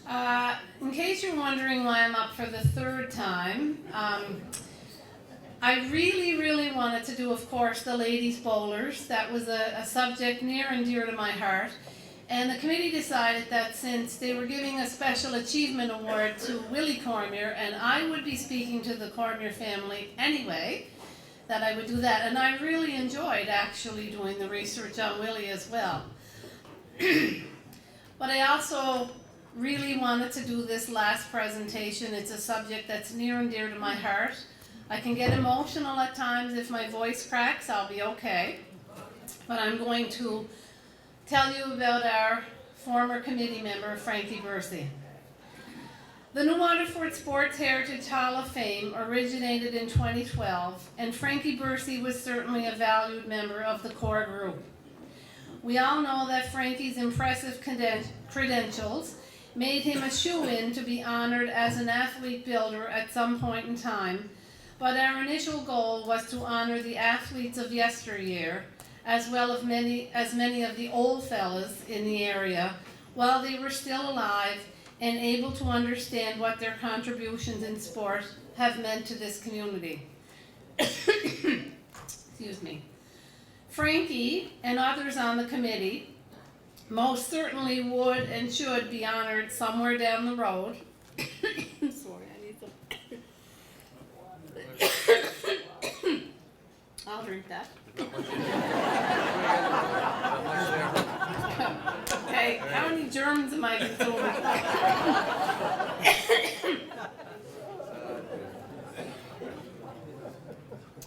In case you're wondering why I'm up for the third time, I really wanted to do, of course, the ladies bowlers. That was a subject near and dear to my heart. And the committee decided that since they were giving a special achievement award to Willie Cormier, and I would be speaking to the Cormier family anyway, that I would do that. And I really enjoyed actually doing the research on Willie as well. But I also really wanted to do this last presentation. It's a subject that's near and dear to my heart. I can get emotional at times. If my voice cracks, I'll be okay. But I'm going to tell you about our former committee member, Franky Bursey. The New Waterford Sports Heritage Hall of Fame originated in 2012, and Franky Bursey was certainly a valued member of the core group. We all know that Franky's impressive credentials made him a shoo-in to be honored as an athlete builder at some point in time, but our initial goal was to honor the athletes of yesteryear, as well as many of the old fellas in the area, while they were still alive and able to understand what their contributions in sport have meant to this community. Excuse me. Franky and others on the committee most certainly would and should be honored somewhere down the road. Sorry, I need some. I'll drink that. Okay, how many germs am I consuming?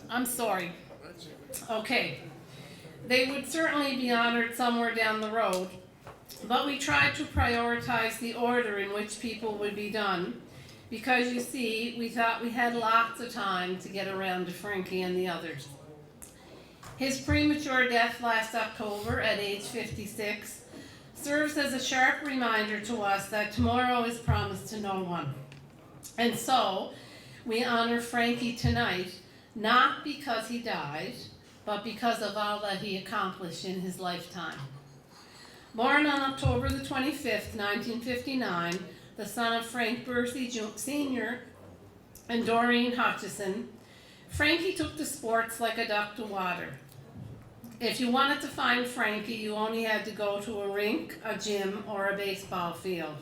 I'm sorry. Okay. They would certainly be honored somewhere down the road, but we tried to prioritize the order in which people would be done, because you see, we thought we had lots of time to get around to Franky and the others. His premature death last October at age 56 serves as a sharp reminder to us that tomorrow is promised to no one. And so, we honor Franky tonight, not because he died, but because of all that he accomplished in his lifetime. Born on October the 25th, 1959, the son of Frank Bursey Sr. and Doreen Hutchison, Franky took to sports like a duck to water. If you wanted to find Franky, you only had to go to a rink, a gym, or a baseball field.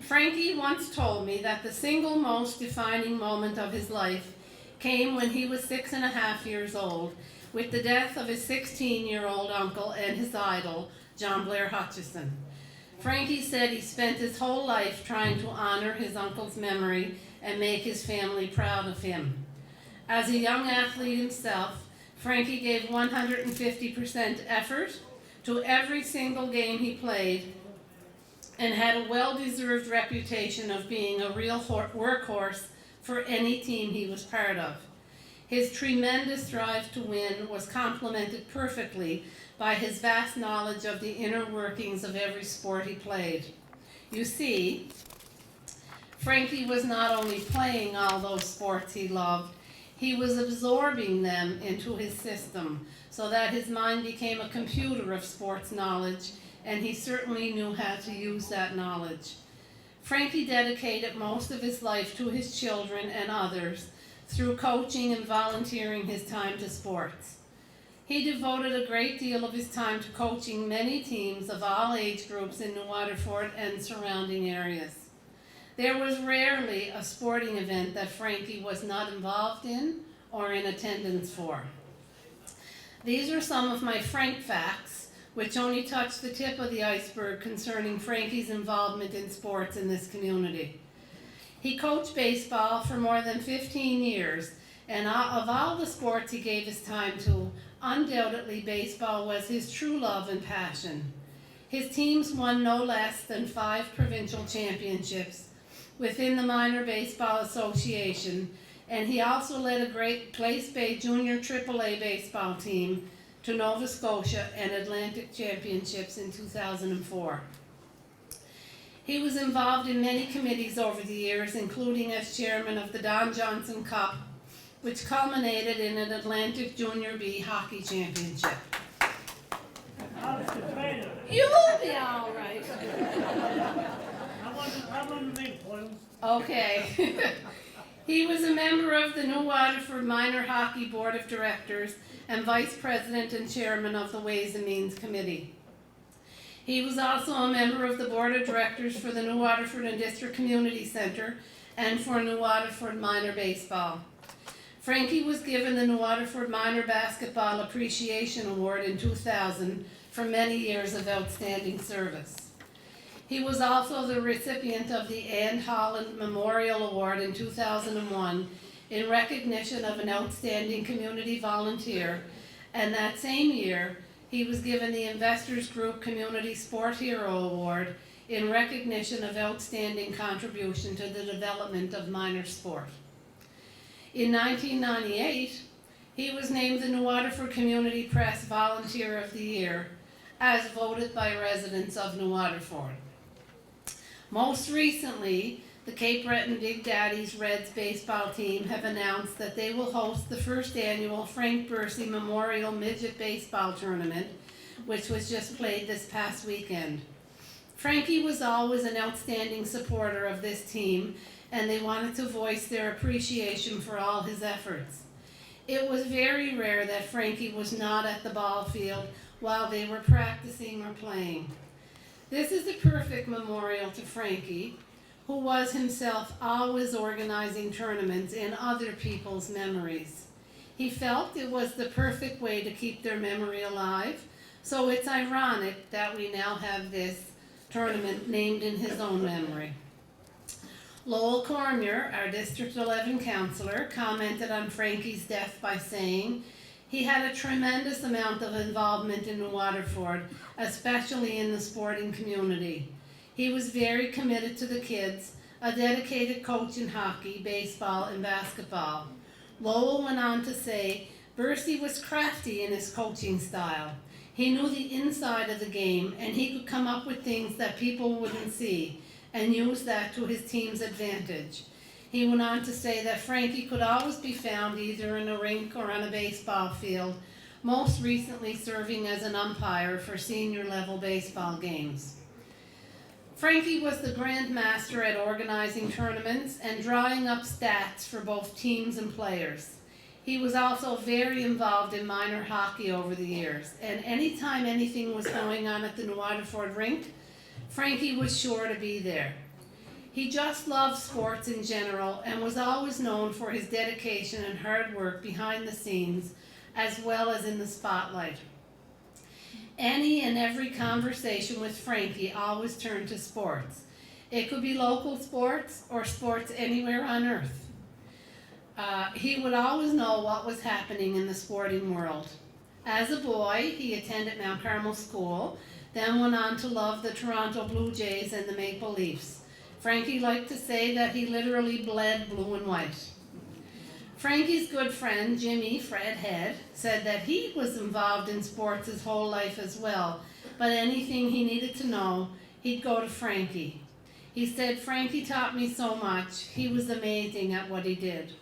Franky once told me that the single most defining moment of his life came when he was 6.5 years old, with the death of his 16-year-old uncle and his idol, John Blair Hutchison. Franky said he spent his whole life trying to honor his uncle's memory and make his family proud of him. As a young athlete himself, Franky gave 150% effort to every single game he played, and had a well-deserved reputation of being a real workhorse for any team he was part of. His tremendous drive to win was complemented perfectly by his vast knowledge of the inner workings of every sport he played. You see, Franky was not only playing all those sports he loved, he was absorbing them into his system, so that his mind became a computer of sports knowledge, and he certainly knew how to use that knowledge. Franky dedicated most of his life to his children and others through coaching and volunteering his time to sports. He devoted a great deal of his time to coaching many teams of all age groups in New Waterford and surrounding areas. There was rarely a sporting event that Franky was not involved in or in attendance for. These are some of my Frank facts, which only touch the tip of the iceberg concerning Franky's involvement in sports in this community. He coached baseball for more than 15 years, and of all the sports he gave his time to, undoubtedly baseball was his true love and passion. His teams won no less than 5 provincial championships within the Minor Baseball Association, and he also led a Great Place Bay Junior AAA baseball team to Nova Scotia and Atlantic Championships in 2004. He was involved in many committees over the years, including as chairman of the Don Johnson Cup, which culminated in an Atlantic Junior B hockey championship. want to make one. Okay. He was a member of the New Waterford Minor Hockey Board of Directors and Vice President and Chairman of the Ways and Means Committee. He was also a member of the Board of Directors for the New Waterford and District Community Center and for New Waterford Minor Baseball. Franky was given the New Waterford Minor Basketball Appreciation Award in 2000 for many years of outstanding service. He was also the recipient of the Anne Holland Memorial Award in 2001 in recognition of an outstanding community volunteer, and that same year he was given the Investors Group Community Sport Hero Award in recognition of outstanding contribution to the development of minor sport. In 1998, he was named the New Waterford Community Press Volunteer of the Year, as voted by residents of New Waterford. Most recently, the Cape Breton Big Daddies Reds baseball team have announced that they will host the first annual Frank Bursey Memorial Midget Baseball Tournament, which was just played this past weekend. Franky was always an outstanding supporter of this team, and they wanted to voice their appreciation for all his efforts. It was very rare that Franky was not at the ball field while they were practicing or playing. This is a perfect memorial to Franky, who was himself always organizing tournaments in other people's memories. He felt it was the perfect way to keep their memory alive, so it's ironic that we now have this tournament named in his own memory. Lowell Cormier, our District 11 councillor, commented on Franky's death by saying, "He had a tremendous amount of involvement in New Waterford, especially in the sporting community. He was very committed to the kids, a dedicated coach in hockey, baseball, and basketball." Lowell went on to say, "Bursey was crafty in his coaching style. He knew the inside of the game, and he could come up with things that people wouldn't see, and use that to his team's advantage." He went on to say that Franky could always be found either in a rink or on a baseball field, most recently serving as an umpire for senior level baseball games. Franky was the grand master at organizing tournaments and drawing up stats for both teams and players. He was also very involved in minor hockey over the years, and anytime anything was going on at the New Waterford rink, Franky was sure to be there. He just loved sports in general and was always known for his dedication and hard work behind the scenes as well as in the spotlight. Any and every conversation with Franky always turned to sports. It could be local sports or sports anywhere on earth. He would always know what was happening in the sporting world. As a boy, he attended Mount Carmel School, then went on to love the Toronto Blue Jays and the Maple Leafs. Franky liked to say that he literally bled blue and white. Franky's good friend, Jimmy Fred Head, said that he was involved in sports his whole life as well, but anything he needed to know, he'd go to Franky. He said, "Franky taught me so much. He was amazing at what he did."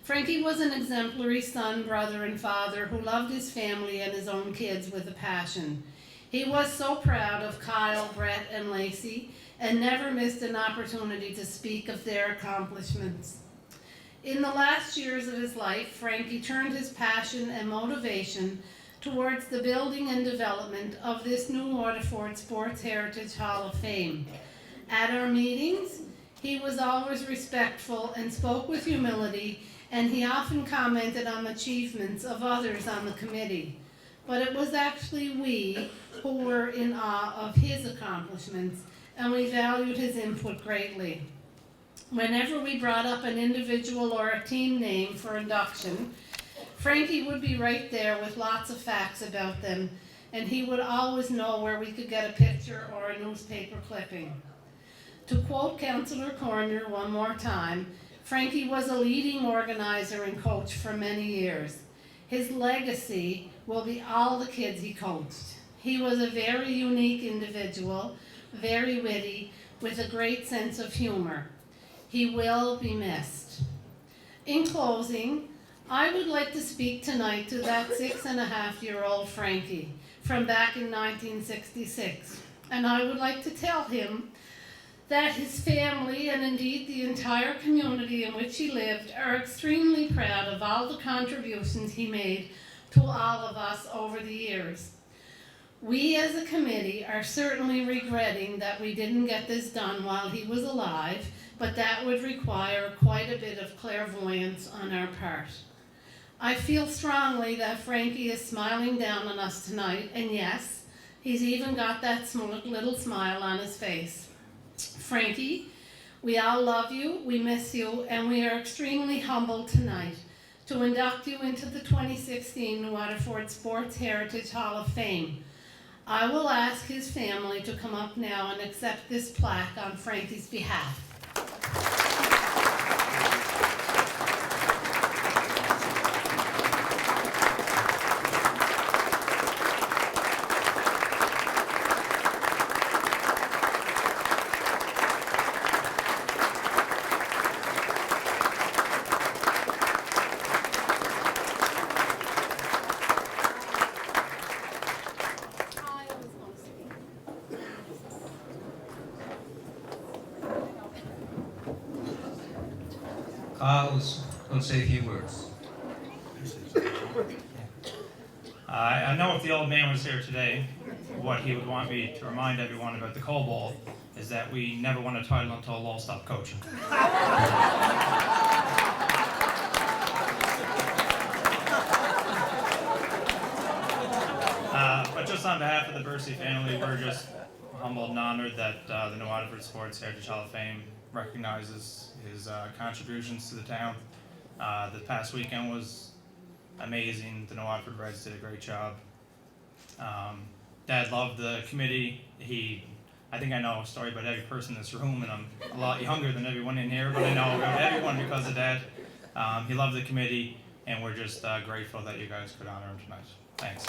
Franky was an exemplary son, brother, and father who loved his family and his own kids with a passion. He was so proud of Kyle, Brett, and Lacey, and never missed an opportunity to speak of their accomplishments. In the last years of his life, Franky turned his passion and motivation towards the building and development of this New Waterford Sports Heritage Hall of Fame. At our meetings, he was always respectful and spoke with humility, and he often commented on achievements of others on the committee. But it was actually we who were in awe of his accomplishments, and we valued his input greatly. Whenever we brought up an individual or a team name for induction, Franky would be right there with lots of facts about them, and he would always know where we could get a picture or a newspaper clipping. To quote Councillor Cormier one more time, Franky was a leading organizer and coach for many years. His legacy will be all the kids he coached. He was a very unique individual, very witty, with a great sense of humor. He will be missed. In closing, I would like to speak tonight to that 6.5-year-old Franky from back in 1966, and I would like to tell him that his family, and indeed the entire community in which he lived, are extremely proud of all the contributions he made to all of us over the years. We as a committee are certainly regretting that we didn't get this done while he was alive, but that would require quite a bit of clairvoyance on our part. I feel strongly that Franky is smiling down on us tonight, and yes, he's even got that little smile on his face. Franky, we all love you, we miss you, and we are extremely humbled tonight to induct you into the 2016 Waterford Sports Heritage Hall of Fame. I will ask his family to come up now and accept this plaque on Franky's behalf. I was going to say a few words. I know if the old man was here today, what he would want me to remind everyone about the Coal Bowl is that we never won a title until Lowell stopped coaching. But just on behalf of the Bursey family, we're just humbled and honored that the New Waterford Sports Heritage Hall of Fame recognizes his contributions to the town. The past weekend was amazing. The New Waterford Reds did a great job. Dad loved the committee. I think I know a story about every person in this room, and I'm a lot younger than everyone in here, but I know about everyone because of Dad. He loved the committee, and we're just grateful that you guys could honor him tonight. Thanks.